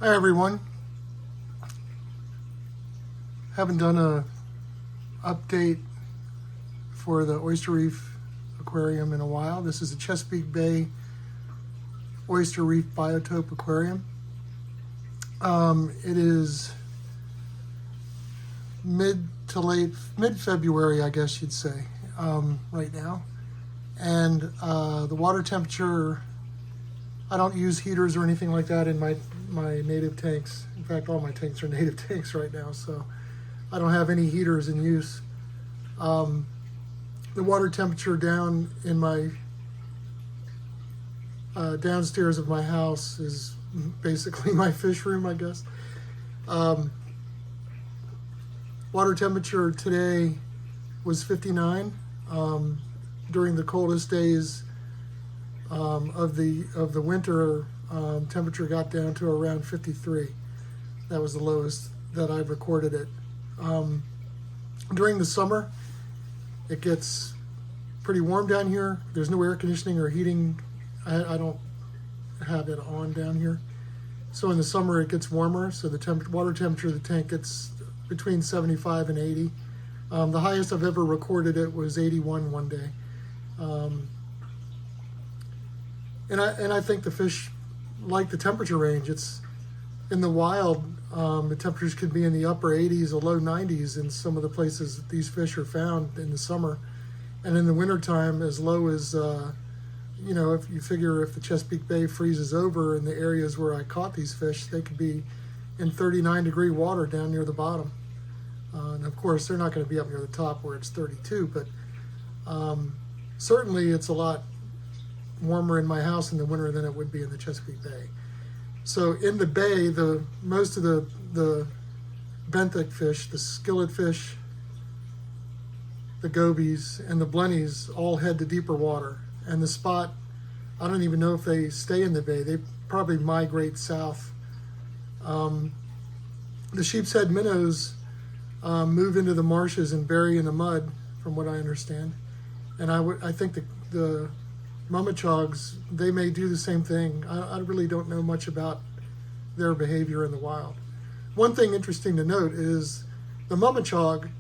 Hi everyone. Haven't done a update for the Oyster Reef Aquarium in a while. This is a Chesapeake Bay Oyster Reef Biotope Aquarium. It is mid-February, I guess you'd say, right now. And the water temperature, I don't use heaters or anything like that in my native tanks. In fact, all my tanks are native tanks right now, so I don't have any heaters in use. The water temperature down in my downstairs of my house is basically my fish room, I guess. Water temperature today was 59. During the coldest days of the winter, temperature got down to around 53. That was the lowest that I've recorded it. During the summer, it gets pretty warm down here. There's no air conditioning or heating. I don't have it on down here. So in the summer it gets warmer, so the water temperature of the tank gets between 75 and 80. The highest I've ever recorded it was 81 one day. And I think the fish like the temperature range. It's in the wild, the temperatures could be in the upper 80s or low 90s in some of the places that these fish are found in the summer. And in the wintertime, as low as, you know, if you figure if the Chesapeake Bay freezes over in the areas where I caught these fish, they could be in 39-degree water down near the bottom. And of course, they're not going to be up near the top where it's 32, but certainly it's a lot warmer in my house in the winter than it would be in the Chesapeake Bay. So in the bay, most of the benthic fish, the skilletfish, the gobies, and the blennies all head to deeper water. And the spot, I don't even know if they stay in the bay. They probably migrate south. The sheepshead minnows move into the marshes and bury in the mud, from what I understand. And I think the Mummichogs, they may do the same thing. I really don't know much about their behavior in the wild. One thing interesting to note is the Mummichog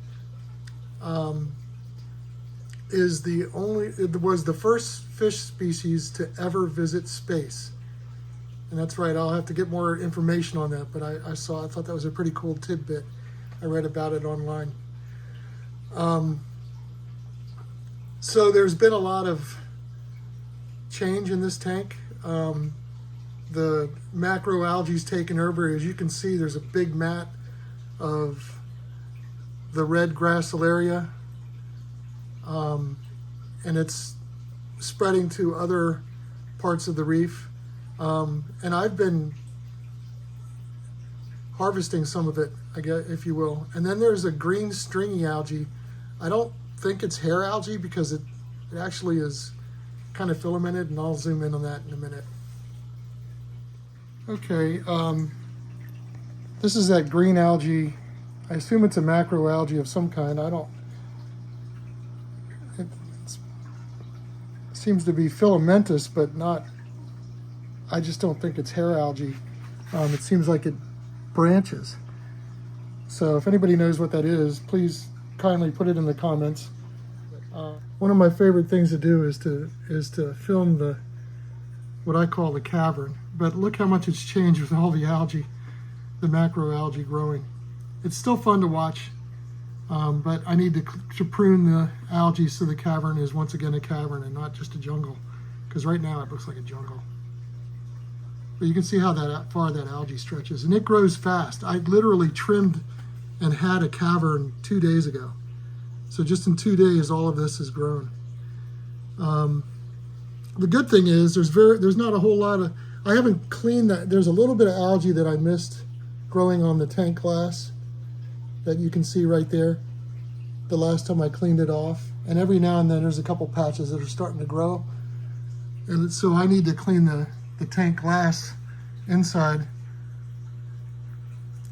was the first fish species to ever visit space. And that's right, I'll have to get more information on that, but I thought that was a pretty cool tidbit. I read about it online. So there's been a lot of change in this tank. The macroalgae's taken over. As you can see, there's a big mat of the red gracilaria, and it's spreading to other parts of the reef. And I've been harvesting some of it, I guess, if you will. And then there's a green stringy algae. I don't think it's hair algae because it actually is kind of filamented, and I'll zoom in on that in a minute. Okay, this is that green algae. I assume it's a macroalgae of some kind. It seems to be filamentous, but not, I just don't think it's hair algae. It seems like it branches. So if anybody knows what that is, please kindly put it in the comments. One of my favorite things to do is to film what I call the cavern. But look how much it's changed with all the algae, the macroalgae growing. It's still fun to watch, but I need to prune the algae so the cavern is once again a cavern and not just a jungle, because right now it looks like a jungle. But you can see how far that algae stretches, and it grows fast. I literally trimmed and had a cavern 2 days ago. So just in 2 days, all of this has grown. The good thing is there's not a whole lot of, I haven't cleaned that. There's a little bit of algae that I missed growing on the tank glass that you can see right there the last time I cleaned it off. And every now and then there's a couple patches that are starting to grow. And so I need to clean the tank glass inside.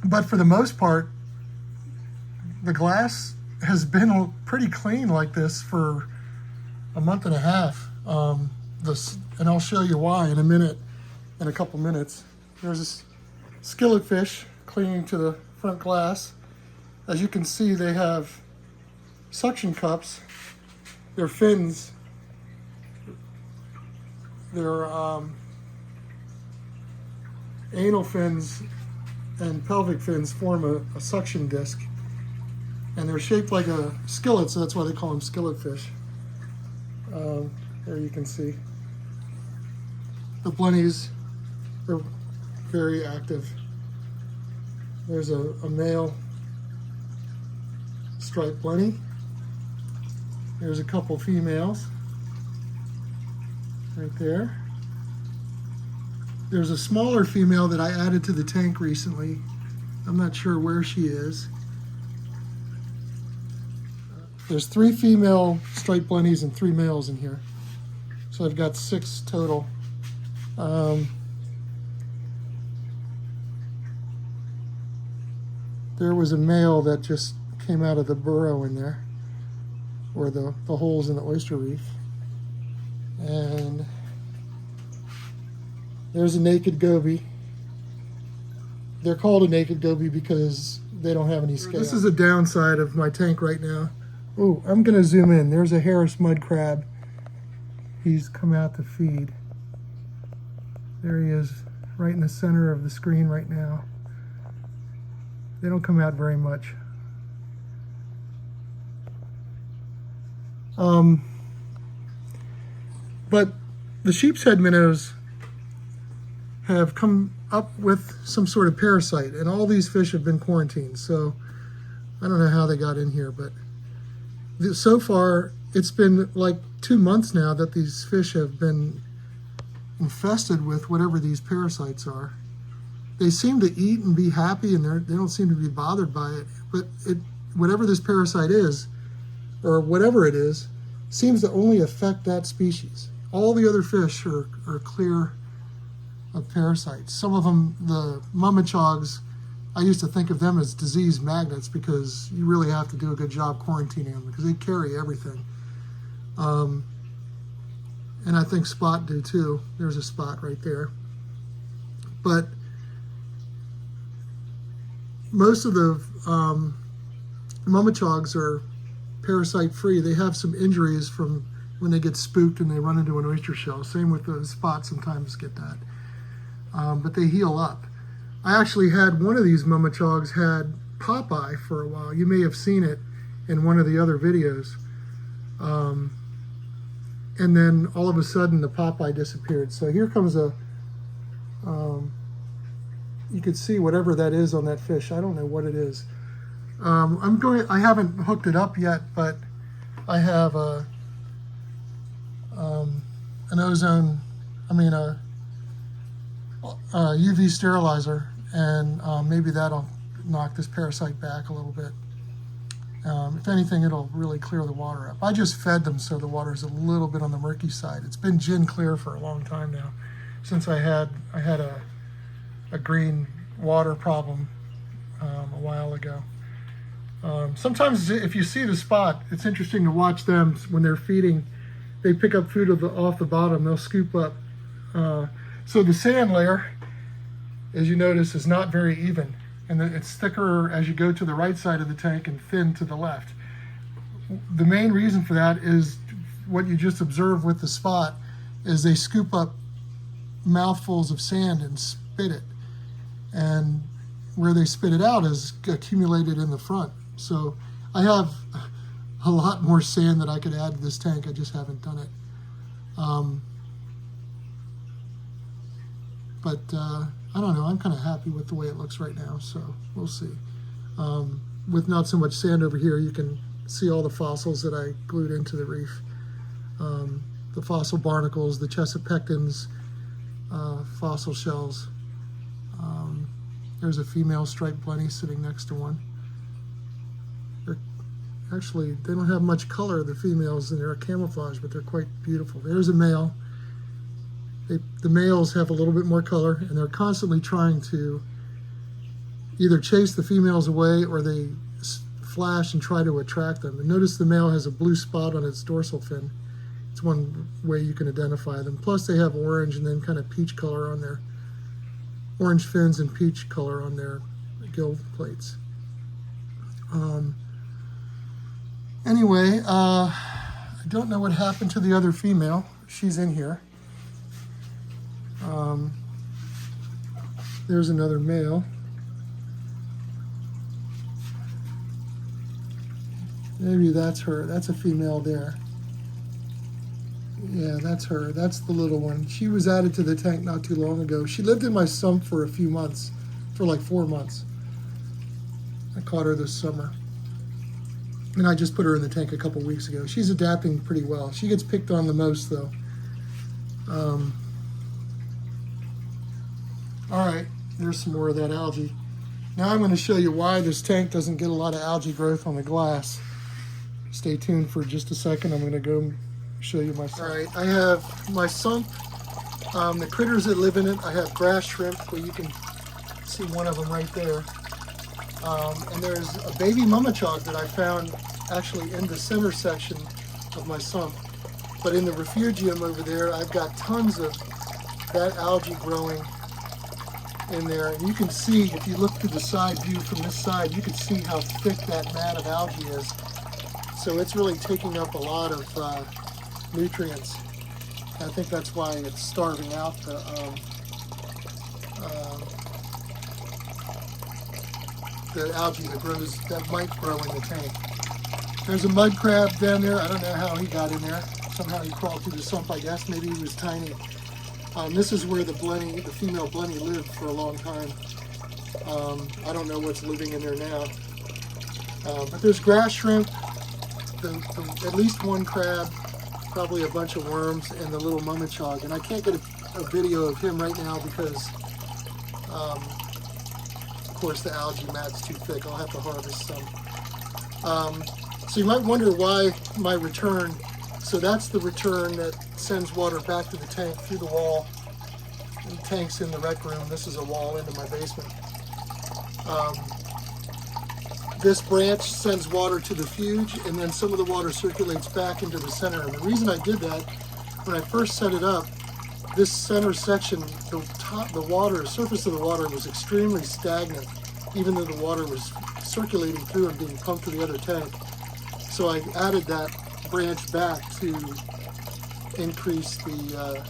But for the most part, the glass has been pretty clean like this for a month and a half. And I'll show you why in a couple minutes. There's this skilletfish clinging to the front glass. As you can see, they have suction cups. Their fins, their anal fins and pelvic fins form a suction disc, and they're shaped like a skillet, so that's why they call them skilletfish. There you can see the blennies. They're very active. There's a male striped blenny. There's a couple females right there. There's a smaller female that I added to the tank recently. I'm not sure where she is. There's 3 female striped blennies and 3 males in here. So I've got 6 total. There was a male that just came out of the burrow in there, or the holes in the Oyster Reef. And there's a naked Goby. They're called a naked Goby because they don't have any scale. This is a downside of my tank right now. Oh, I'm gonna zoom in. There's a Harris mud crab. He's come out to feed. There he is, right in the center of the screen right now. They don't come out very much. But the sheepshead minnows have come up with some sort of parasite, and all these fish have been quarantined. So I don't know how they got in here, but so far it's been like 2 months now that these fish have been infested with whatever these parasites are. They seem to eat and be happy, and they don't seem to be bothered by it. But whatever this parasite is, or whatever it is, seems to only affect that species. All the other fish are clear of parasites. Some of them, the Mummichogs, I used to think of them as disease magnets because you really have to do a good job quarantining them because they carry everything. And I think Spot do too. There's a spot right there. But most of the Mummichogs are parasite free. They have some injuries from when they get spooked and they run into an oyster shell. Same with the Spot, sometimes get that. But they heal up. I actually had one of these Mummichogs had Popeye for a while. You may have seen it in one of the other videos. And then all of a sudden the Popeye disappeared. So here comes a, you could see whatever that is on that fish. I don't know what it is. I haven't hooked it up yet, but I have an ozone, a UV sterilizer, and maybe that'll knock this parasite back a little bit. If anything, it'll really clear the water up. I just fed them so the water's a little bit on the murky side. It's been gin clear for a long time now, since I had a green water problem a while ago. Sometimes if you see the Spot, it's interesting to watch them when they're feeding. They pick up food off the bottom. They'll scoop up. So the sand layer, as you notice, is not very even. And it's thicker as you go to the right side of the tank and thin to the left. The main reason for that is what you just observed with the Spot, is they scoop up mouthfuls of sand and spit it. And where they spit it out is accumulated in the front. So I have a lot more sand that I could add to this tank. I just haven't done it. But I don't know. I'm kind of happy with the way it looks right now. So we'll see. With not so much sand over here, you can see all the fossils that I glued into the reef. The fossil barnacles, the Chesapeake fossil shells. There's a female striped blenny sitting next to one. Actually, they don't have much color, the females, and they're camouflage, but they're quite beautiful. There's a male. The males have a little bit more color, and they're constantly trying to either chase the females away or they flash and try to attract them. And notice the male has a blue spot on its dorsal fin. It's one way you can identify them. Plus they have orange and then kind of peach color on orange fins and peach color on their gill plates. Anyway, I don't know what happened to the other female. She's in here. There's another male. Maybe that's her. That's a female there. Yeah, that's her. That's the little one. She was added to the tank not too long ago. She lived in my sump for a few months, for like 4 months. I caught her this summer. And I just put her in the tank a couple weeks ago. She's adapting pretty well. She gets picked on the most, though. All right, there's some more of that algae. Now I'm going to show you why this tank doesn't get a lot of algae growth on the glass. Stay tuned for just a second. I'm going to go show you my sump. All right, I have my sump. The critters that live in it, I have grass shrimp, where you can see one of them right there. And there's a baby Mummichog that I found actually in the center section of my sump. But in the refugium over there, I've got tons of that algae growing in there. And you can see, if you look through the side view from this side, you can see how thick that mat of algae is. So it's really taking up a lot of nutrients. I think that's why it's starving out the algae that might grow in the tank. There's a mud crab down there. I don't know how he got in there. Somehow he crawled through the sump, I guess. Maybe he was tiny. This is where the female Blenny lived for a long time. I don't know what's living in there now. But there's grass shrimp, at least one crab, probably a bunch of worms, and the little Mummichog. And I can't get a video of him right now because, of course, the algae mat's too thick. I'll have to harvest some. So you might wonder why my return. So that's the return that sends water back to the tank through the wall. The tank's in the rec room. This is a wall into my basement. This branch sends water to the fuge, and then some of the water circulates back into the center. And the reason I did that, when I first set it up, this center section, the surface of the water was extremely stagnant, even though the water was circulating through and being pumped to the other tank. So I added that branch back to increase to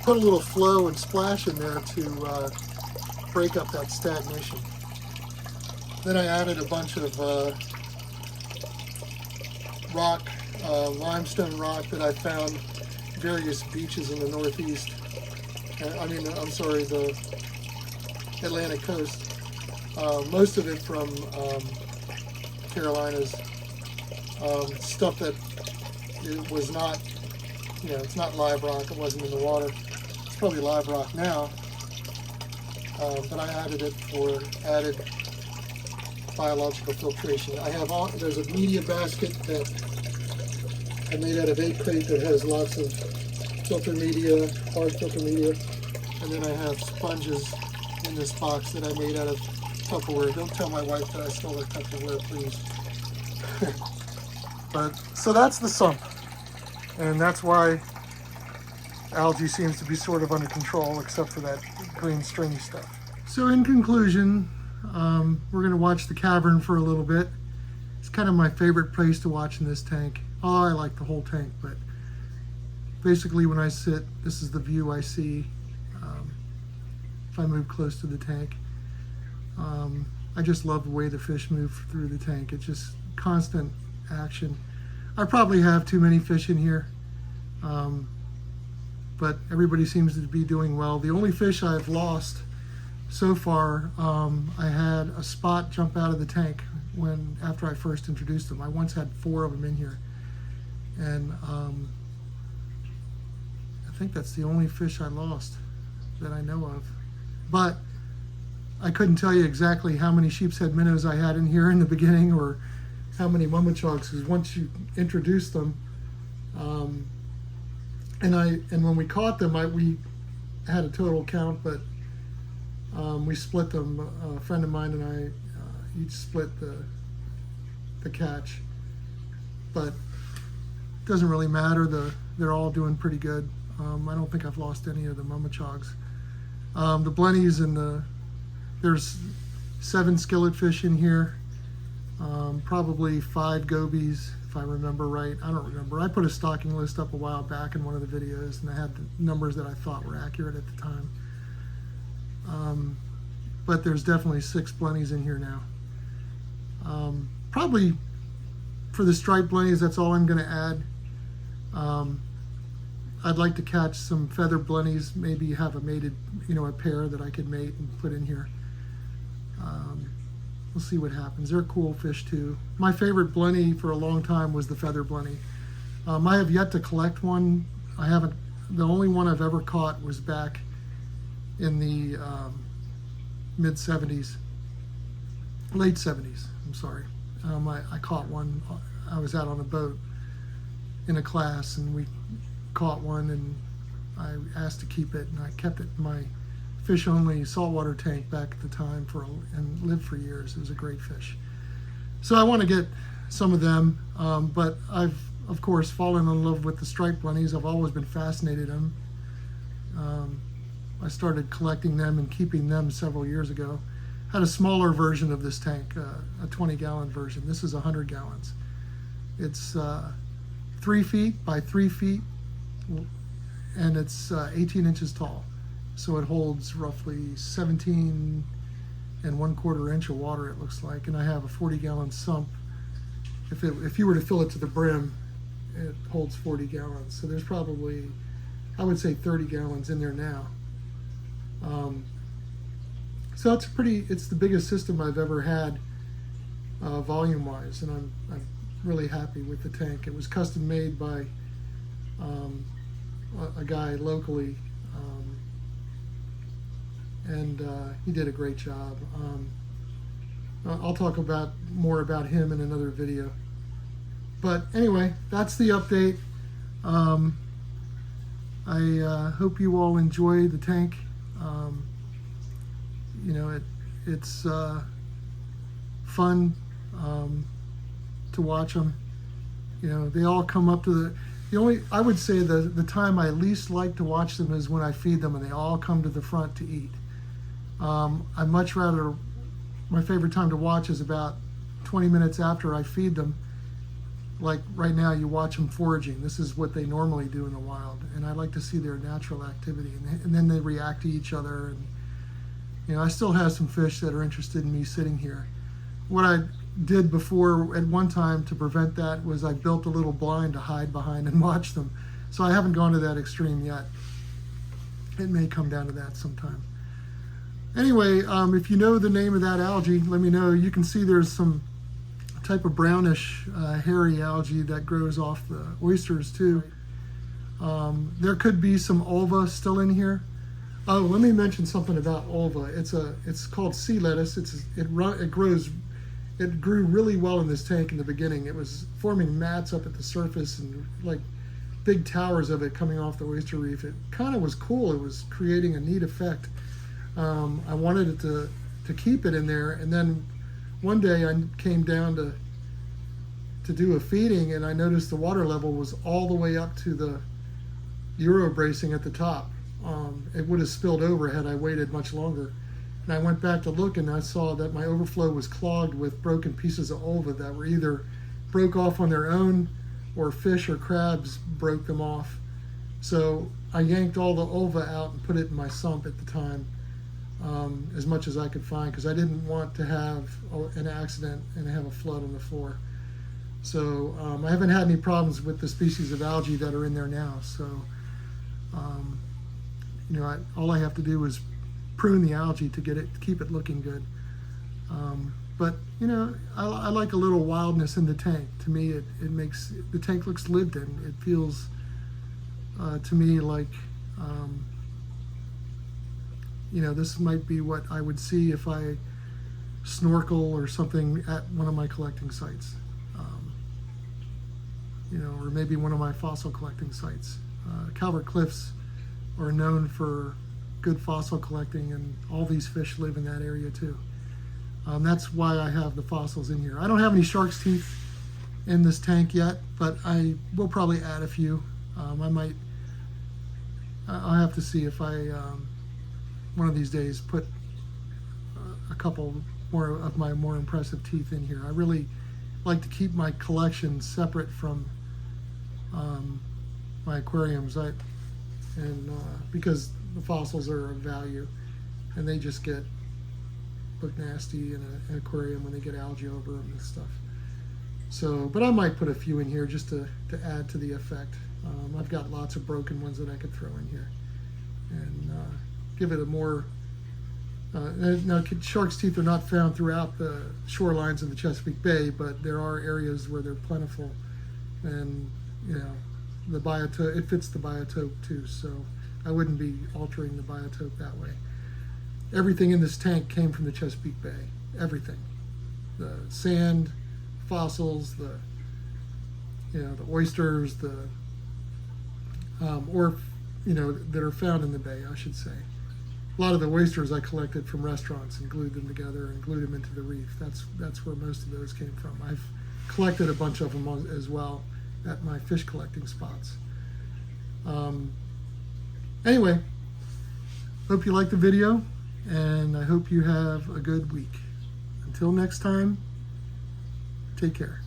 put a little flow and splash in there to break up that stagnation. Then I added a bunch of limestone rock that I found various beaches in the Northeast. The Atlantic coast. Most of it from Carolinas. Stuff that it was not, it's not live rock. It wasn't in the water. It's probably live rock now. But I added it for added biological filtration. There's a media basket that I made out of 8 crate that has lots of filter media, hard filter media. And then I have sponges in this box that I made out of Tupperware. Don't tell my wife that I stole her Tupperware, please. So that's the sump. And that's why algae seems to be sort of under control, except for that green stringy stuff. So in conclusion, we're going to watch the cavern for a little bit. It's kind of my favorite place to watch in this tank. Oh, I like the whole tank, but basically when I sit, this is the view I see if I move close to the tank. I just love the way the fish move through the tank. It's just constant action. I probably have too many fish in here, but everybody seems to be doing well. The only fish I've lost so far, I had a spot jump out of the tank after I first introduced them. I once had 4 of them in here, and I think that's the only fish I lost that I know of. But I couldn't tell you exactly how many sheepshead minnows I had in here in the beginning, or how many Mummichogs, because once you introduce them, and when we caught them, we had a total count, but we split them. A friend of mine and I each split the catch, but it doesn't really matter. They're all doing pretty good. I don't think I've lost any of the Mummichogs. The Blennies and there's 7 skilletfish in here, probably 5 gobies, if I remember right. I don't remember. I put a stocking list up a while back in one of the videos, and I had the numbers that I thought were accurate at the time. But there's definitely 6 Blennies in here now. Probably for the striped Blennies, that's all I'm going to add. I'd like to catch some feathered Blennies, maybe have a mated, a pair that I could mate and put in here. We'll see what happens. They're cool fish too. My favorite Blenny for a long time was the feather Blenny. I have yet to collect one. The only one I've ever caught was back in the mid 70s, late 70s, I'm sorry. I caught one. I was out on a boat in a class and we caught one, and I asked to keep it, and I kept it in my fish-only saltwater tank back at the time and lived for years. It was a great fish. So I want to get some of them, but I've, of course, fallen in love with the striped Blennies. I've always been fascinated in them. I started collecting them and keeping them several years ago. Had a smaller version of this tank, a 20-gallon version. This is 100 gallons. It's 3 feet by 3 feet, and it's 18 inches tall. So it holds roughly 17 1/4 inch of water, it looks like. And I have a 40-gallon sump. If you were to fill it to the brim, it holds 40 gallons. So there's probably, I would say, 30 gallons in there now. So it's the biggest system I've ever had, volume-wise, and I'm really happy with the tank. It was custom made by a guy locally, and he did a great job. I'll talk more about him in another video. But anyway, that's the update. I hope you all enjoy the tank. It's fun to watch them. They all come up to I would say the time I least like to watch them is when I feed them and they all come to the front to eat. I much rather, my favorite time to watch is about 20 minutes after I feed them. Like right now, you watch them foraging. This is what they normally do in the wild, and I like to see their natural activity, and then they react to each other. And I still have some fish that are interested in me sitting here. What I did before at one time to prevent that was I built a little blind to hide behind and watch them. So I haven't gone to that extreme yet. It may come down to that sometime. Anyway, if you know the name of that algae, let me know. You can see there's some type of brownish hairy algae that grows off the oysters too. There could be some ulva still in here. Oh, let me mention something about ulva. It's called sea lettuce. It grew really well in this tank in the beginning. It was forming mats up at the surface and like big towers of it coming off the Oyster Reef. It kind of was cool. It was creating a neat effect. I wanted it to keep it in there, and then one day I came down to do a feeding, and I noticed the water level was all the way up to the Euro bracing at the top. It would have spilled over had I waited much longer. And I went back to look, and I saw that my overflow was clogged with broken pieces of ulva that were either broke off on their own or fish or crabs broke them off. So I yanked all the ulva out and put it in my sump at the time, as much as I could find, because I didn't want to have an accident and have a flood on the floor. So I haven't had any problems with the species of algae that are in there now. So all I have to do is prune the algae to keep it looking good. But I like a little wildness in the tank. To me, it makes the tank looks lived in. It feels to me like this might be what I would see if I snorkel or something at one of my collecting sites, or maybe one of my fossil collecting sites. Calvert Cliffs are known for good fossil collecting, and all these fish live in that area too. That's why I have the fossils in here. I don't have any shark's teeth in this tank yet, but I will probably add a few. I'll have to see if I one of these days put a couple more of my more impressive teeth in here. I really like to keep my collection separate from my aquariums, because the fossils are of value, and they just look nasty in an aquarium when they get algae over them and stuff. So, but I might put a few in here just to add to the effect. I've got lots of broken ones that I could throw in here and give it a more. Now, shark's teeth are not found throughout the shorelines of the Chesapeake Bay, but there are areas where they're plentiful, and the biotope, it fits the biotope too. So I wouldn't be altering the biotope that way. Everything in this tank came from the Chesapeake Bay. Everything, the sand, fossils, the oysters, that are found in the bay, I should say. A lot of the oysters I collected from restaurants and glued them together and glued them into the reef. That's where most of those came from. I've collected a bunch of them as well at my fish collecting spots. Anyway, hope you liked the video, and I hope you have a good week. Until next time, take care.